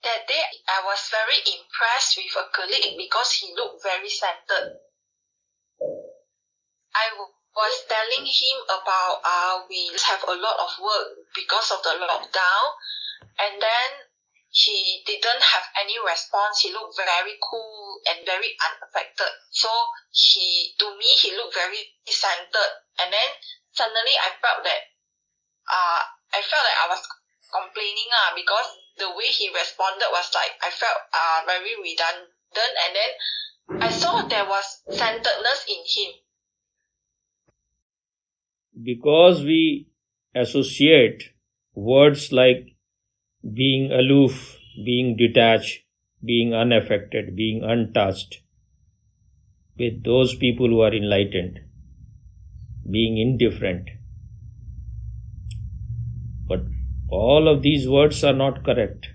That day, I was very impressed with a colleague because he looked very centered. I was telling him about we have a lot of work because of the lockdown, and then he didn't have any response. He looked very cool and very unaffected. So to me, he looked very centered. And then suddenly I felt that I was complaining because the way he responded was like, I felt very redundant, and then I saw there was centeredness in him. Because we associate words like being aloof, being detached, being unaffected, being untouched with those people who are enlightened, being indifferent. But all of these words are not correct.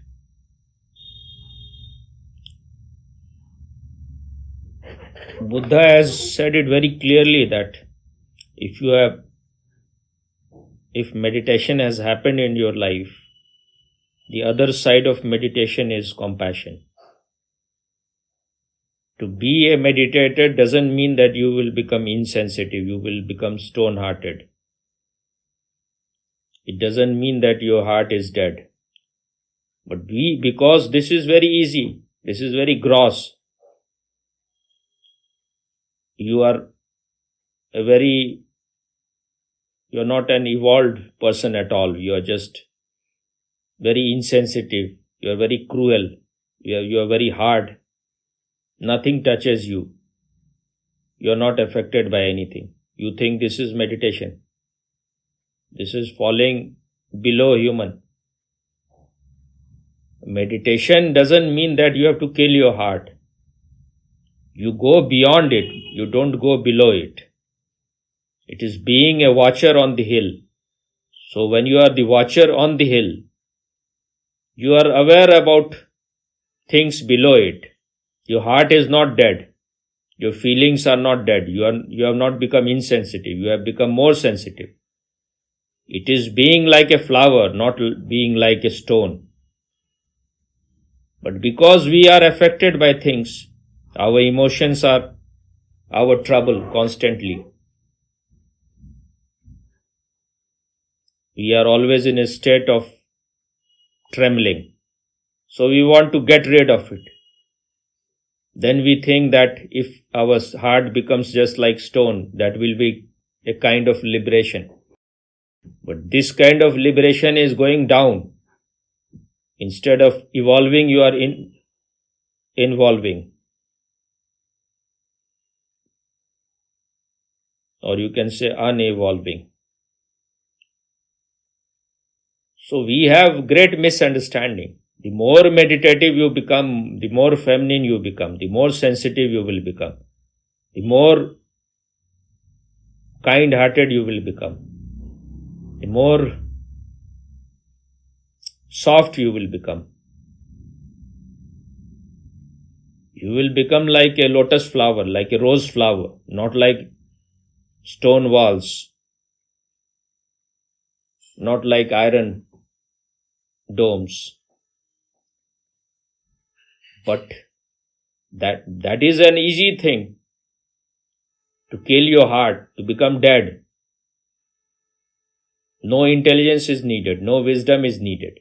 Buddha has said it very clearly that if meditation has happened in your life, the other side of meditation is compassion. To be a meditator doesn't mean that you will become insensitive, you will become stone-hearted. It doesn't mean that your heart is dead. But because this is very easy, this is very gross, you're not an evolved person at all. You're just very insensitive. You're very cruel. You're very hard. Nothing touches you. You're not affected by anything. You think this is meditation. This is falling below human. Meditation doesn't mean that you have to kill your heart. You go beyond it. You don't go below it. It is being a watcher on the hill. So when you are the watcher on the hill, you are aware about things below it. Your heart is not dead. Your feelings are not dead. You have not become insensitive. You have become more sensitive. It is being like a flower, not being like a stone. But because we are affected by things, our emotions are our trouble constantly. We are always in a state of trembling. So we want to get rid of it. Then we think that if our heart becomes just like stone, that will be a kind of liberation. But this kind of liberation is going down. Instead of evolving, you are involving. Or you can say unevolving. So we have great misunderstanding. The more meditative you become, the more feminine you become, the more sensitive you will become, the more kind-hearted you will become, the more soft you will become. You will become like a lotus flower, like a rose flower, not like stone walls, not like iron domes. But that is an easy thing, to kill your heart, to become dead. No intelligence is needed, no wisdom is needed.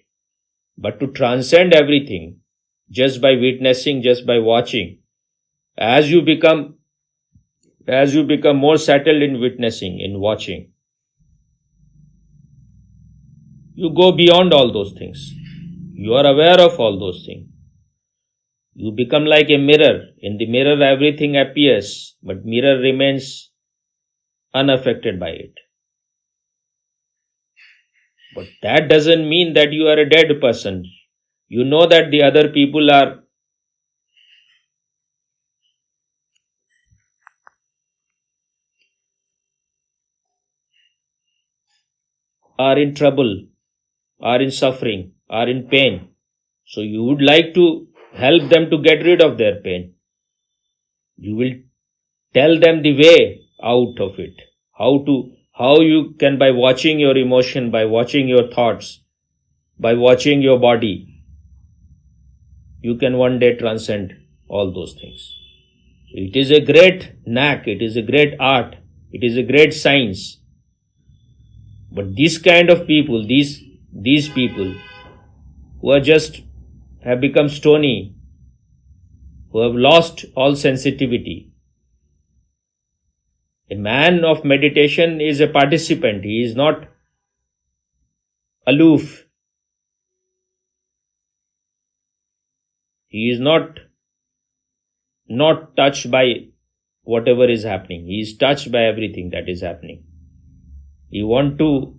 But to transcend everything, just by witnessing, just by watching, as you become more settled in witnessing, in watching, you go beyond all those things. You are aware of all those things. You become like a mirror. In the mirror everything appears, but mirror remains unaffected by it. But that doesn't mean that you are a dead person. You know that the other people are in trouble, are in suffering, are in pain. So you would like to help them to get rid of their pain. You will tell them the way out of it. How you can, by watching your emotion, by watching your thoughts, by watching your body, you can one day transcend all those things. It is a great knack, it is a great art, it is a great science. But these kind of people, these people who are just have become stony, who have lost all sensitivity. A man of meditation is a participant, he is not aloof. He is not touched by whatever is happening. He is touched by everything that is happening. He wants to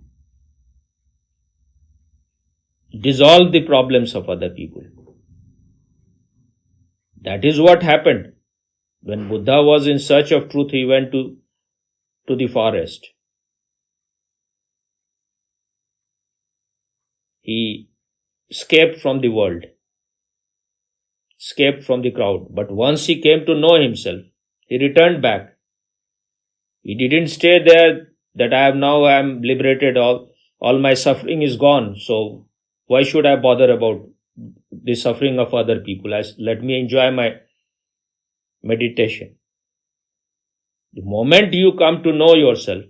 dissolve the problems of other people. That is what happened. When Buddha was in search of truth, he went to the forest. He escaped from the world, escaped from the crowd. But once he came to know himself, he returned back. He didn't stay there that I am liberated, all my suffering is gone. So why should I bother about the suffering of other people? Let me enjoy my meditation. The moment you come to know yourself,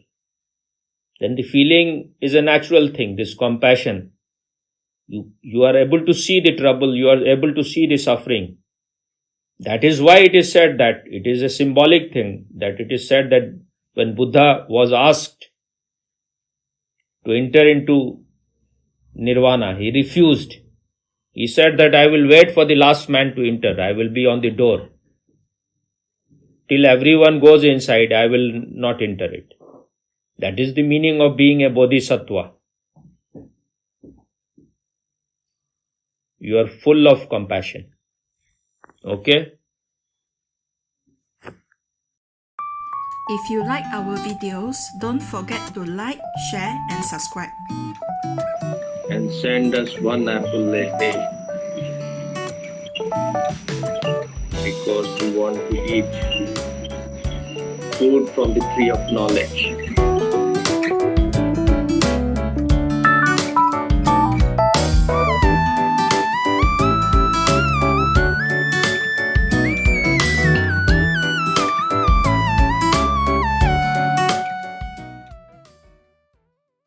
then the feeling is a natural thing, this compassion. You are able to see the trouble, you are able to see the suffering. That is why it is said that it is a symbolic thing, that it is said that when Buddha was asked to enter into nirvana, he refused. He said that I will wait for the last man to enter, I will be on the door. Till everyone goes inside, I will not enter it. That is the meaning of being a bodhisattva. You are full of compassion. Okay? If you like our videos, don't forget to like, share and subscribe. And send us one apple a day. Because we want to eat food from the tree of knowledge.